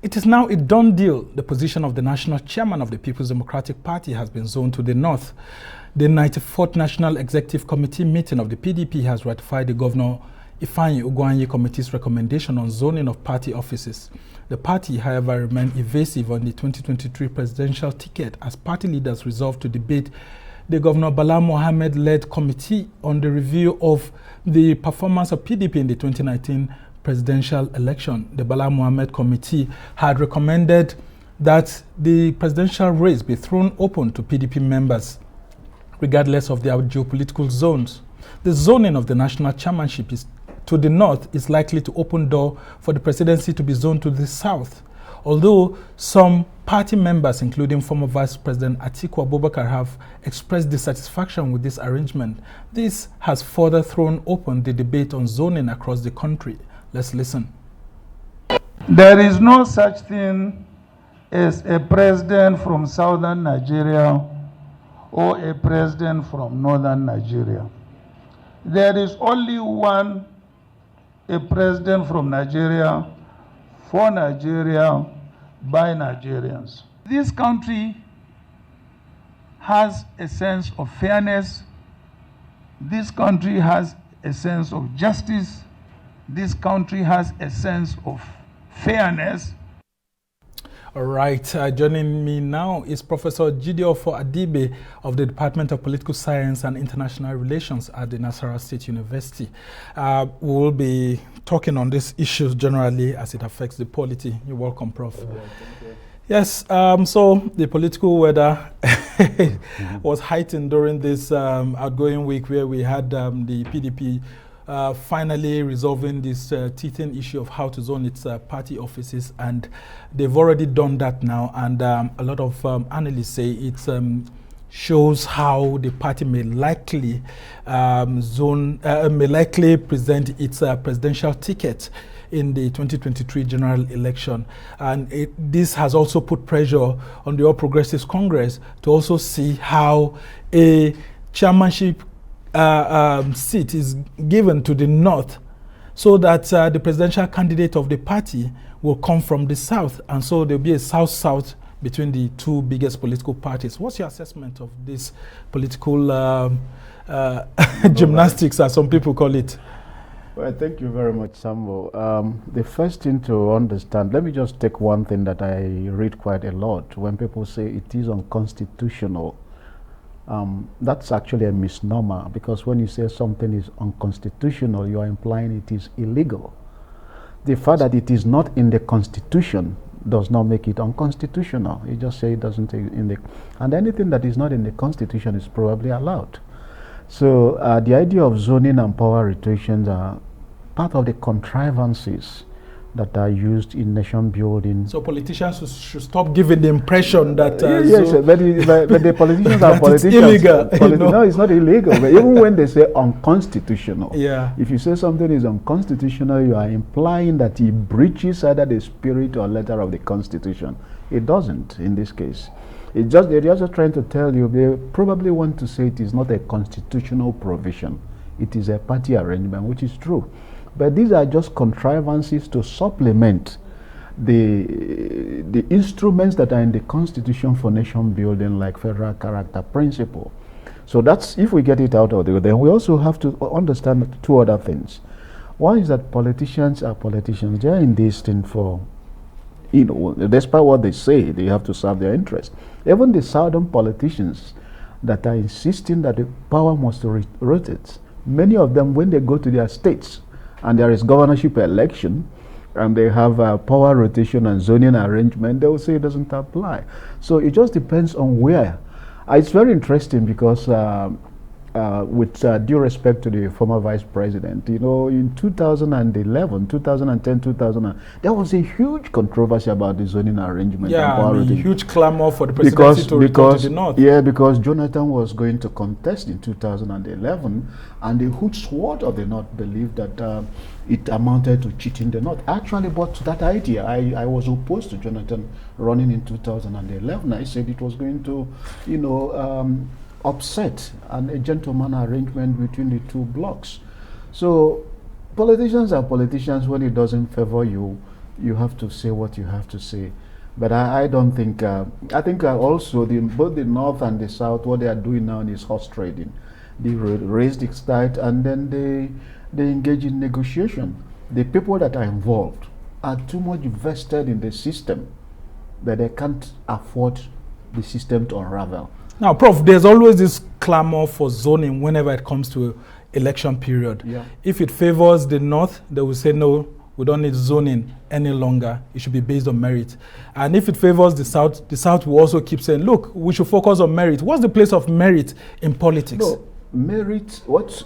It is now a done deal. The position of the national chairman of the People's Democratic Party has been zoned to the north. The 94th National Executive Committee meeting of the PDP has ratified the Governor Ifeanyi Ugwuanyi Committee's recommendation on zoning of party offices. The party, however, remained evasive on the 2023 presidential ticket as party leaders resolved to debate the Governor Bala Mohammed-led committee on the review of the performance of PDP in the 2019 presidential election. The Bala Mohammed Committee had recommended that the presidential race be thrown open to PDP members, regardless of their geopolitical zones. The zoning of the national chairmanship to the north is likely to open door for the presidency to be zoned to the south. Although some party members, including former Vice President Atiku Abubakar, have expressed dissatisfaction with this arrangement, this has further thrown open the debate on zoning across the country. Let's listen. There is no such thing as a president from southern Nigeria or a president from northern Nigeria. There is only one, a president from Nigeria, for Nigeria, by Nigerians. This country has a sense of fairness. This country has a sense of justice. This country has a sense of fairness. All right, joining me now is Professor Jodeofor Adibe of the Department of Political Science and International Relations at the Nasarawa State University. We will be talking on these issues generally as it affects the polity. You're welcome, Prof. Thank you. Yes, so the political weather was heightened during this outgoing week where we had the PDP finally resolving this teething issue of how to zone its party offices, and they've already done that now, and a lot of analysts say it shows how the party may likely present its presidential ticket in the 2023 general election. And this has also put pressure on the All Progressives Congress to also see how a chairmanship seat is given to the north, so that the presidential candidate of the party will come from the south, and so there'll be a south-south between the two biggest political parties. What's your assessment of this political gymnastics, as some people call it? Well, thank you very much, Sambo. The first thing to understand, let me just take one thing that I read quite a lot. When people say it is unconstitutional, that's actually a misnomer, because when you say something is unconstitutional, you are implying it is illegal. The fact that it is not in the Constitution does not make it unconstitutional. You just say it doesn't in the, and anything that is not in the Constitution is probably allowed. So the idea of zoning and power rotations are part of the contrivances that are used in nation building. So politicians should stop giving the impression that yes, but the politicians are politicians. It's illegal. No, it's not illegal. But even when they say unconstitutional, yeah. If you say something is unconstitutional, you are implying that it breaches either the spirit or letter of the Constitution. It doesn't in this case. They're just trying to tell you, they probably want to say it is not a constitutional provision. It is a party arrangement, which is true. But these are just contrivances to supplement the instruments that are in the Constitution for nation building, like federal character principle. So that's, if we get it out of the way, then we also have to understand two other things. One is that politicians are politicians. They are in this thing for, you know, despite what they say, they have to serve their interest. Even the southern politicians that are insisting that the power must rotate, many of them, when they go to their states and there is governorship election and they have power rotation and zoning arrangement, they will say it doesn't apply. So it just depends on where. It's very interesting because with due respect to the former vice president, you know, in 2011, 2010, 2000, there was a huge controversy about the zoning arrangement. Yeah, and huge clamor for the presidency to return to the north. Yeah, because Jonathan was going to contest in 2011, and the whole sword of the north believed that it amounted to cheating the north. I actually bought that idea. I was opposed to Jonathan running in 2011. I said it was going to, you know, upset and a gentleman arrangement between the two blocks. So politicians are politicians. When it doesn't favor you, you have to say what you have to say. But I don't think, I think also both the North and the South, what they are doing now is horse trading. They raise the start and then they engage in negotiation. The people that are involved are too much vested in the system that they can't afford the system to unravel. Now, Prof, there's always this clamor for zoning whenever it comes to election period. Yeah. If it favors the North, they will say, no, we don't need zoning any longer. It should be based on merit. And if it favors the South will also keep saying, look, we should focus on merit. What's the place of merit in politics? No, merit, what's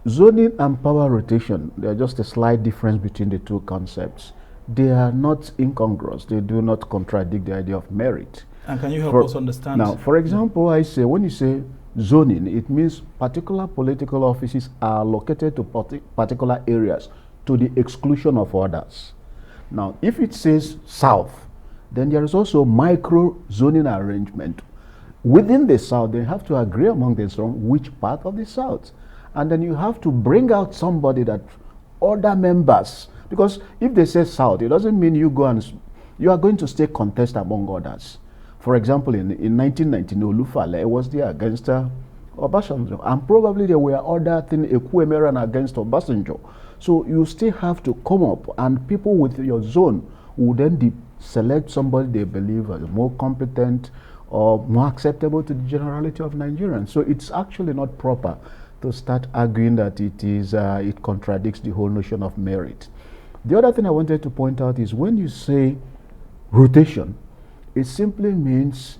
zoning and power rotation, there's just a slight difference between the two concepts. They are not incongruous. They do not contradict the idea of merit. And can you help us understand? Now, for example, I say, when you say zoning, it means particular political offices are located to particular areas to the exclusion of others. Now, if it says South, then there is also micro zoning arrangement. Within the South, they have to agree among themselves which part of the South. And then you have to bring out somebody that other members, because if they say South, it doesn't mean you are going to stay contest among others. For example, in 1919, Olufale was there against Obasanjo, and probably there were other things, Ekwuemeran against Obasanjo. So you still have to come up, and people with your zone will then select somebody they believe is more competent or more acceptable to the generality of Nigerians. So it's actually not proper to start arguing that it contradicts the whole notion of merit. The other thing I wanted to point out is when you say rotation, it simply means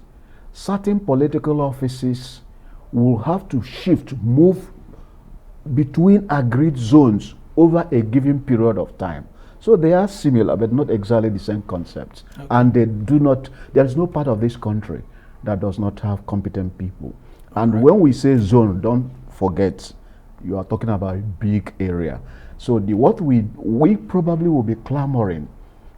certain political offices will have to move between agreed zones over a given period of time. So they are similar, but not exactly the same concepts. Okay. And there is no part of this country that does not have competent people. And when we say zone, don't forget, you are talking about a big area. So what we probably will be clamoring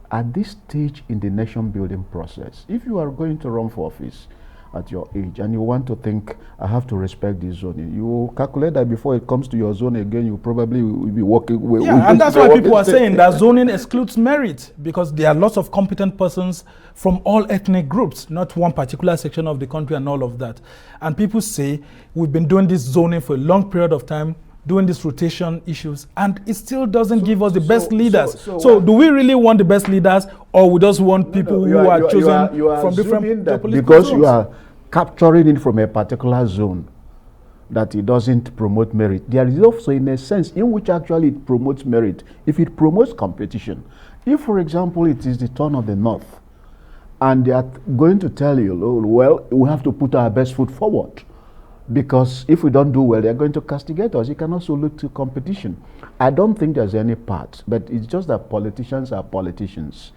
at this stage in the nation building process, if you are going to run for office at your age and you want to think, I have to respect this zoning, you calculate that before it comes to your zone again, you probably will be working with. Yeah, and that's why people are saying that zoning excludes merit, because there are lots of competent persons from all ethnic groups, not one particular section of the country and all of that. And people say, we've been doing this zoning for a long period of time, doing these rotation issues, and it still doesn't give us the best leaders. So do we really want the best leaders, or we just want people who are chosen from different political because zones? You are capturing it from a particular zone, that it doesn't promote merit. There is also, in a sense, in which actually it promotes merit, if it promotes competition. If, for example, it is the turn of the North, and they are going to tell you, oh, well, we have to put our best foot forward, because if we don't do well, they're going to castigate us. You can also look to competition. I don't think there's any part, but it's just that politicians are politicians.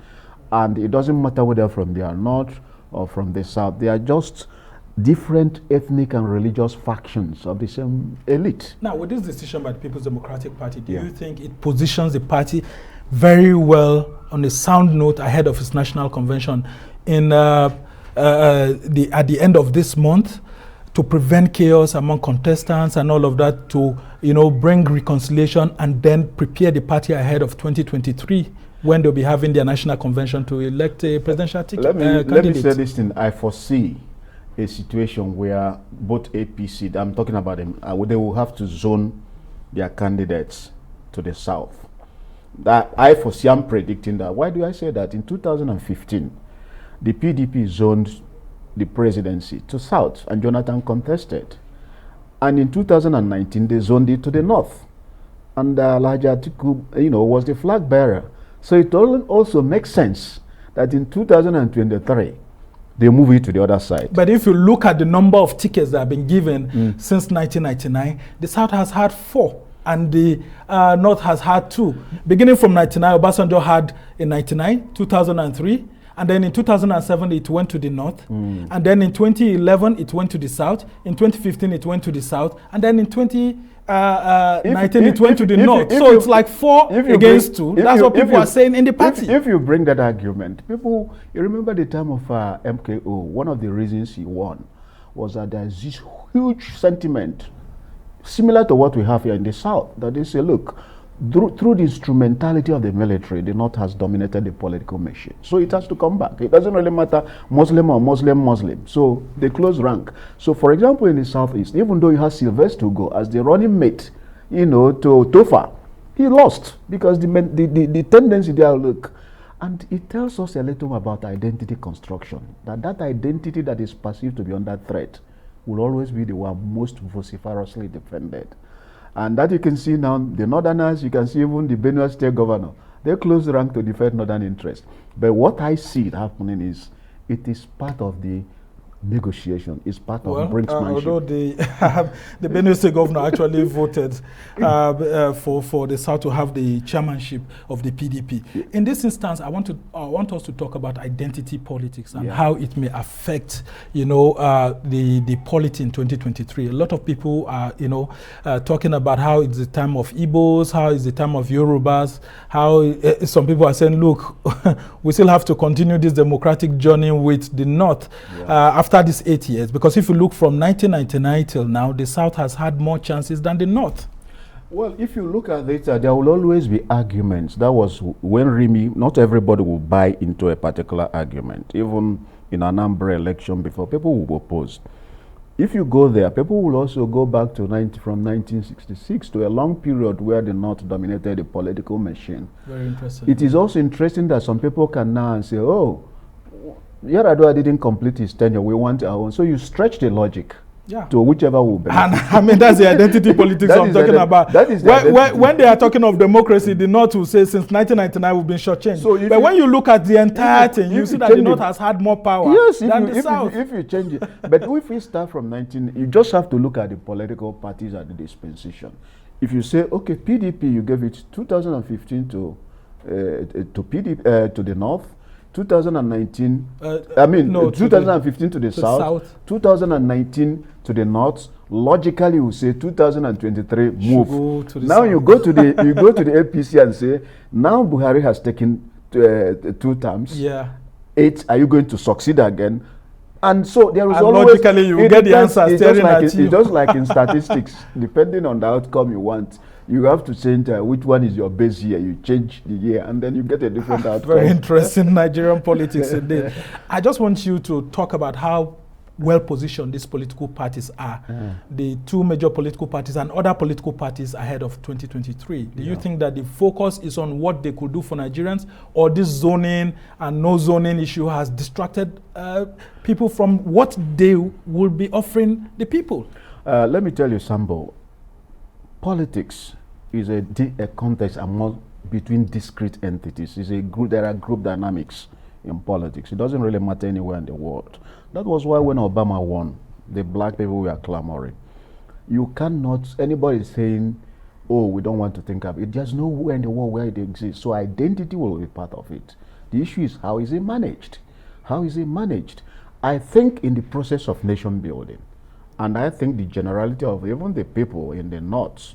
And it doesn't matter whether from the North or from the South. They are just different ethnic and religious factions of the same elite. Now, with this decision by the People's Democratic Party, do you think it positions the party very well on a sound note ahead of its national convention at the end of this month, to prevent chaos among contestants and all of that, to bring reconciliation and then prepare the party ahead of 2023 when they'll be having their national convention to elect a presidential candidate? Let me say this thing. I foresee a situation where both APC, I'm talking about them, they will have to zone their candidates to the South. That I foresee, I'm predicting that. Why do I say that? In 2015, the PDP zoned the presidency to South, and Jonathan contested. And in 2019, they zoned it to the North, and Atiku, was the flag bearer. So it also makes sense that in 2023, they move it to the other side. But if you look at the number of tickets that have been given since 1999, the South has had 4, and the North has had 2. Beginning from 99, Obasanjo had in 99, 2003, and then in 2007, it went to the North. And then in 2011, it went to the South. In 2015, it went to the South. And then in 2019, it went to the North. So it's like 4 against 2. That's what people are saying in the party. If you bring that argument, you remember the time of MKO, one of the reasons he won was that there's this huge sentiment, similar to what we have here in the South, that they say, look, through the instrumentality of the military, the North has dominated the political machine. So it has to come back. It doesn't really matter Muslim or Muslim. So they close rank. So for example, in the Southeast, even though you have Sylvester Ugo as the running mate, to Tofa, he lost because the tendency there, look, and it tells us a little about identity construction, that identity that is perceived to be under threat will always be the one most vociferously defended. And that you can see now, the Northerners, you can see even the Benue State Governor, they close the rank to defend Northern interests. But what I see happening is, it is part of the negotiation, is part of brinksmanship. Although the Benue State Governor actually voted for the South to have the chairmanship of the PDP. In this instance, I want us to talk about identity politics and how it may affect, the polity in 2023. A lot of people are, talking about how it's the time of Igbos, how it's the time of Yorubas, how some people are saying, look, we still have to continue this democratic journey with the North after these 8 years, because if you look from 1999 till now, the South has had more chances than the North. Well, if you look at it, there will always be arguments. That was when Rimi, not everybody will buy into a particular argument. Even in an Anambra election before, people will oppose. If you go there, people will also go back to from 1966 to a long period where the North dominated the political machine. Very interesting. It is also interesting that some people can now say, oh, Yar'Adua didn't complete his tenure, we want our own. So you stretch the logic to whichever will benefit. And I mean, that's the identity politics I'm talking about. That is when they are talking of democracy, the North will say since 1999 we've been shortchanged. So but when you look at the entire thing, you see that the North has had more power than the South. If you change it. But if we start from you just have to look at the political parties at the dispensation. If you say, okay, PDP, you gave it 2015 to the North, 2019, 2015 to the South, 2019 to the North. Logically, we say 2023 move. Now you go to the APC and say, now Buhari has taken 2 terms. Yeah. 8. Are you going to succeed again? And so there is always logically you get the answer staring at you. It's just like in statistics, depending on the outcome you want. You have to change which one is your base year. You change the year, and then you get a different outcome. Very interesting Nigerian politics indeed. I just want you to talk about how well-positioned these political parties are. The 2 major political parties and other political parties ahead of 2023. Do you think that the focus is on what they could do for Nigerians, or this zoning and no zoning issue has distracted people from what they will be offering the people? Let me tell you, Sambo, politics is a contest between discrete entities. There are group dynamics in politics. It doesn't really matter anywhere in the world. That was why when Obama won, the black people were clamoring. You cannot, anybody saying, oh, we don't want to think of it. There's nowhere in the world where it exists. So identity will be part of it. The issue is, how is it managed? How is it managed? I think in the process of nation building, and I think the generality of even the people in the North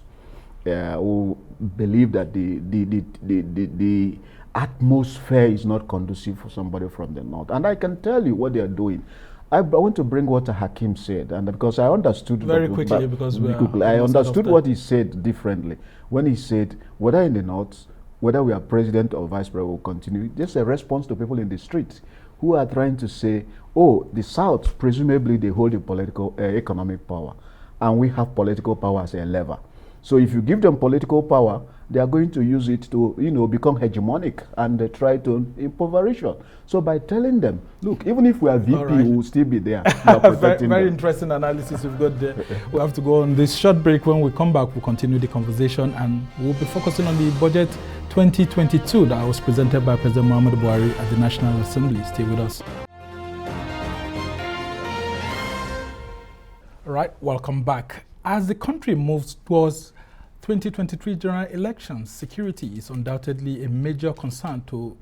who believe that the atmosphere is not conducive for somebody from the North. And I can tell you what they are doing. I want to bring what Hakim said, and because I understood very quickly, because I understood what he said differently when he said whether in the North, whether we are president or vice president, will continue. Just a response to people in the streets who are trying to say, oh, the South, presumably they hold the political, economic power, and we have political power as a lever. So if you give them political power, they are going to use it to, become hegemonic and try to impoveration. So by telling them, look, even if we are VP, we will still be there. Very interesting analysis you've got there. We have to go on this short break. When we come back, we'll continue the conversation, and we'll be focusing on the budget 2022 that was presented by President Muhammadu Buhari at the National Assembly. Stay with us. All right, welcome back. As the country moves towards 2023 general elections, security is undoubtedly a major concern to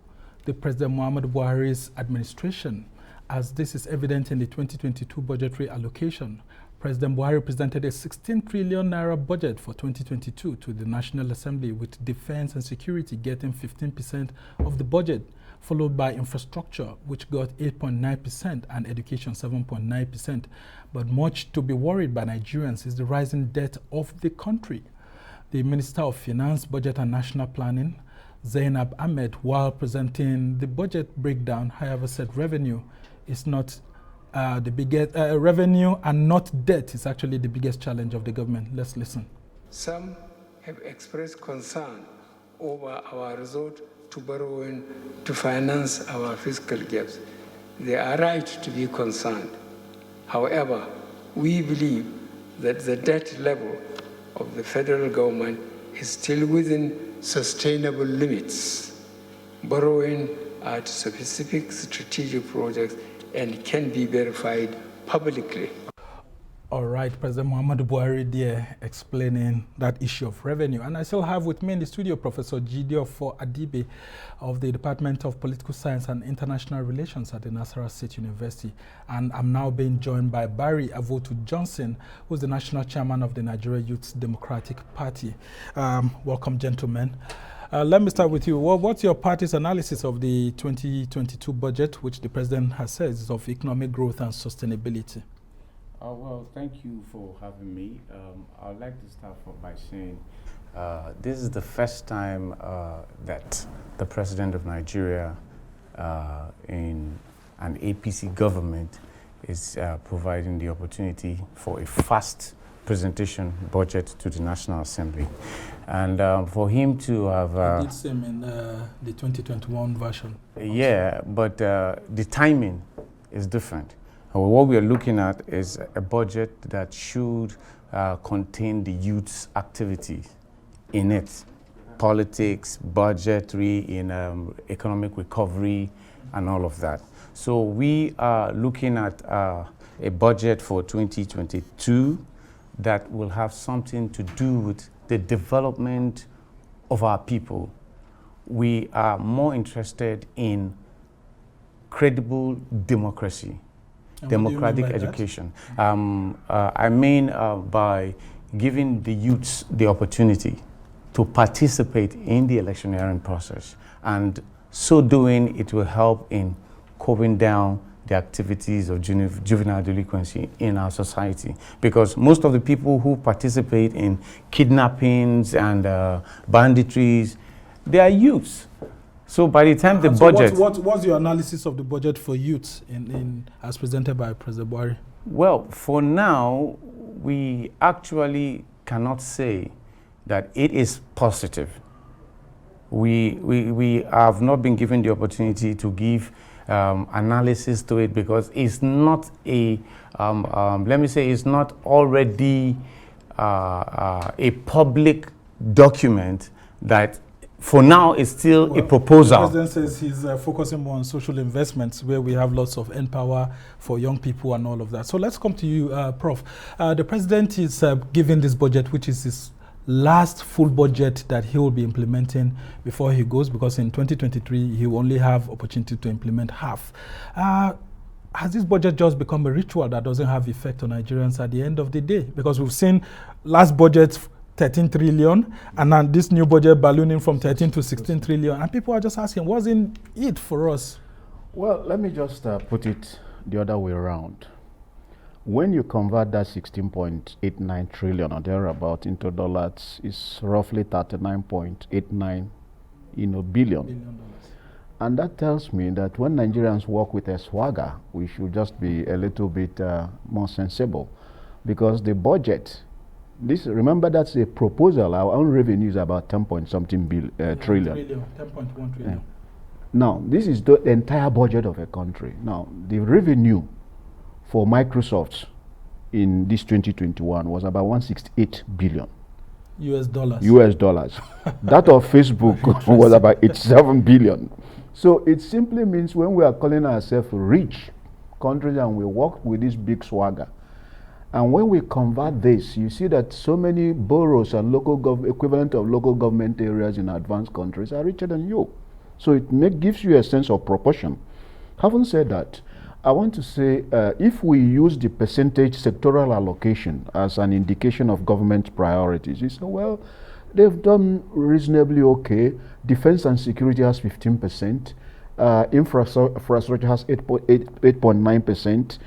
the President Muhammadu Buhari's administration, as this is evident in the 2022 budgetary allocation. President Buhari presented a 16 trillion naira budget for 2022 to the National Assembly, with defense and security getting 15% of the budget, followed by infrastructure, which got 8.9%, and education 7.9%. But much to be worried by Nigerians is the rising debt of the country. the Minister of Finance, Budget and National Planning, Zainab Ahmed, while presenting the budget breakdown, however, said revenue is not the biggest, revenue and not debt is actually the biggest challenge of the government. Let's listen. Some have expressed concern over our resort to borrowing to finance our fiscal gaps. They are right to be concerned. However, we believe that the debt level of the federal government is still within sustainable limits. Borrowing at specific strategic projects and can be verified publicly. All right, President Muhammadu Buhari there explaining that issue of revenue. And I still have with me in the studio Professor Jodeofor Adibe of the Department of Political Science and International Relations at the Nasarawa State University. And I'm now being joined by Barry Avotu Johnson, who's the National Chairman of the Nigeria Youth Democratic Party. Welcome, gentlemen. Let me start with you. What's your party's analysis of the 2022 budget, which the President has said is of economic growth and sustainability? Well, thank you for having me. I'd like to start by saying this is the first time that the President of Nigeria in an APC government is providing the opportunity for a fast presentation budget to the National Assembly. And for him to have... He did same in the 2021 version. Yeah, but the timing is different. What we are looking at is a budget that should contain the youth's activities in it. Politics, budgetary, in economic recovery, and all of that. So we are looking at a budget for 2022 that will have something to do with the development of our people. We are more interested in credible democracy. Democratic education. I mean by giving the youths the opportunity to participate in the electioneering process, and so doing it will help in coping down the activities of juvenile delinquency in our society, because most of the people who participate in kidnappings and banditries, they are youths. So by the time the budget... What's your analysis of the budget for youth as presented by President Buhari? Well, for now, we actually cannot say that it is positive. We have not been given the opportunity to give analysis to it, because it's not a, let me say, it's not already a public document that for now, it's still a proposal. The President says he's focusing more on social investments, where we have lots of empower for young people and all of that. So let's come to you, Prof. The President is giving this budget, which is his last full budget that he will be implementing before he goes, because in 2023, he will only have opportunity to implement half. Has this budget just become a ritual that doesn't have effect on Nigerians at the end of the day? Because we've seen last budget 13 trillion, and then this new budget ballooning from 13 to 16 trillion. And people are just asking, what's in it for us? Well, let me just put it the other way around. When you convert that 16.89 trillion or thereabout into dollars, it's roughly 39.89 billion. And that tells me that when Nigerians work with a swagger, we should just be a little bit more sensible, because the budget, remember, that's a proposal. Our own revenue is about 10-point-something trillion. 10.1 trillion. Now, this is the entire budget of a country. Now, the revenue for Microsoft in this 2021 was about 168 billion. US dollars. That of Facebook was about 87 billion. So it simply means when we are calling ourselves rich countries and we work with this big swagger, and when we convert this, you see that so many boroughs and equivalent of local government areas in advanced countries are richer than you. So it gives you a sense of proportion. Having said that, I want to say if we use the percentage sectoral allocation as an indication of government priorities, you say, well, they've done reasonably okay. Defense and security has 15%. Infrastructure has 8.9%.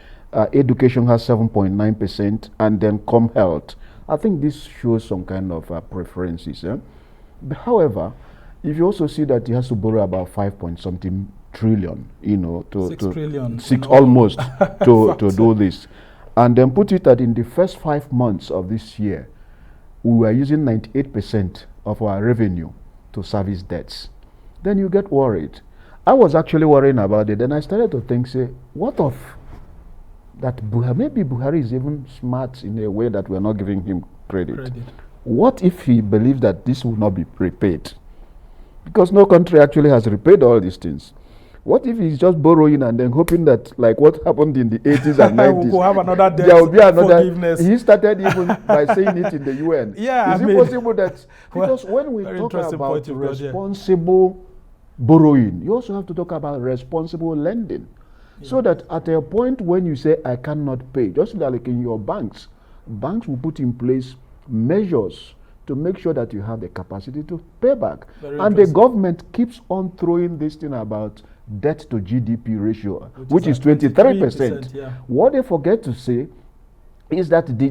Education has 7.9%, and then health I think this shows some kind of preferences. But however, if you also see that he has to borrow about 5 point something trillion, to 6 trillion, almost to do this, and then put it that in the first 5 months of this year, we were using 98% of our revenue to service debts, then you get worried. I was actually worrying about it. Then I started to think, say, what of that maybe Buhari is even smart in a way that we're not giving him credit. What if he believes that this will not be repaid? Because no country actually has repaid all these things. What if he's just borrowing and then hoping that, like what happened in the 80s and 90s, we'll have another debt, there will be another forgiveness. He started even by saying it in the UN. Yeah, is it possible that, because when we talk about responsible borrowing, you also have to talk about responsible lending. Yeah. So that at a point when you say, I cannot pay, just like in your banks will put in place measures to make sure that you have the capacity to pay back. And the government keeps on throwing this thing about debt to GDP ratio, which is 23%. Yeah. What they forget to say is that the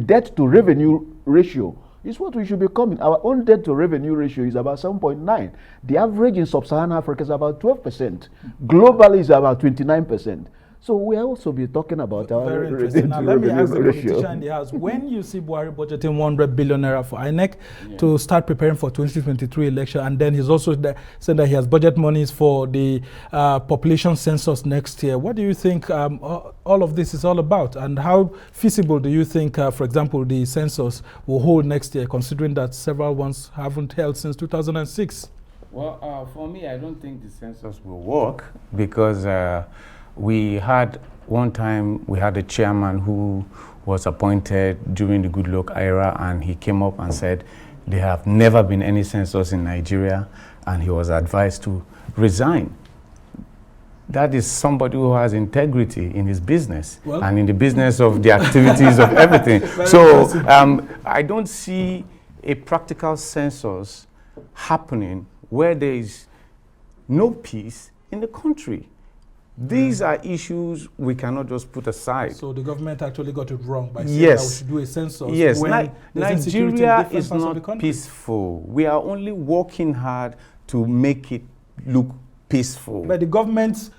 debt to revenue ratio is what we should be coming. Our own debt to revenue ratio is about 7.9. The average in sub-Saharan Africa is about 12%. Globally is about 29%. So we also be talking about our debt to revenue ratio. In the House, when you see Buhari budgeting 100 billion naira for INEC to start preparing for 2023 election, and then he's also said that he has budget monies for the population census next year, what do you think all of this is all about? And how feasible do you think, for example, the census will hold next year, considering that several ones haven't held since 2006? Well, for me, I don't think the census will work because we had a chairman who was appointed during the Goodluck era, and he came up and said there have never been any census in Nigeria, and he was advised to resign. That is somebody who has integrity in his business and in the business of the activities of everything. So I don't see a practical census happening where there is no peace in the country. These are issues we cannot just put aside. So the government actually got it wrong by saying that we should do a census. Yes, when Nigeria is not peaceful. We are only working hard to make it look peaceful. But the government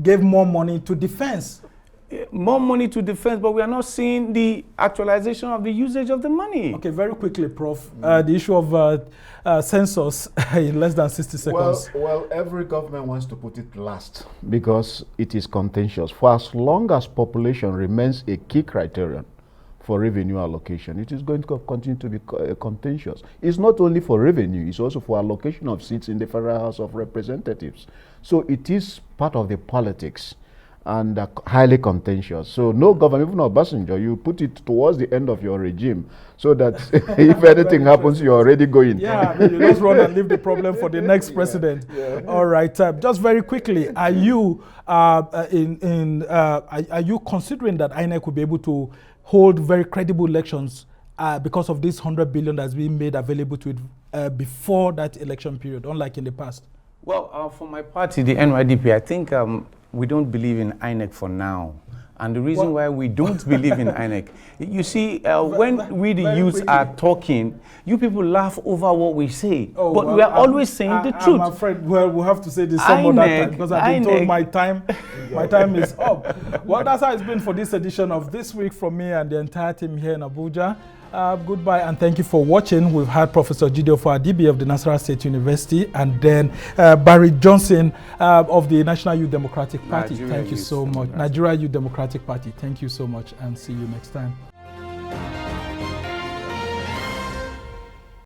gave more money to defense. More money to defense, but we are not seeing the actualization of the usage of the money. Okay, very quickly, Prof. The issue of census in less than 60 seconds. Well, every government wants to put it last because it is contentious. For as long as population remains a key criterion for revenue allocation, it is going to continue to be contentious. It's not only for revenue, it's also for allocation of seats in the Federal House of Representatives. So it is part of the politics and highly contentious. So no government, even Obasanjo, you put it towards the end of your regime so that if anything happens, you're already going. Yeah, you just run and leave the problem for the next president. Yeah. All right, just very quickly, are you are you considering that INEC will be able to hold very credible elections because of this 100 billion that's being made available to it before that election period, unlike in the past? Well, for my party, the NYDP, I think we don't believe in INEC for now. And the reason why we don't believe in INEC, you see, when we the youths are talking, you people laugh over what we say. But we are always saying the truth. I'm afraid we'll have to say this some other time because I've been told my time is up. Well, that's how it's been for this edition of This Week from me and the entire team here in Abuja. Goodbye and thank you for watching. We've had Professor Jodeofor Adibe of the Nasarawa State University and then Barry Johnson of the National Youth Democratic Party. Thank you so much. Nigeria Youth Democratic Party. Thank you so much and see you next time.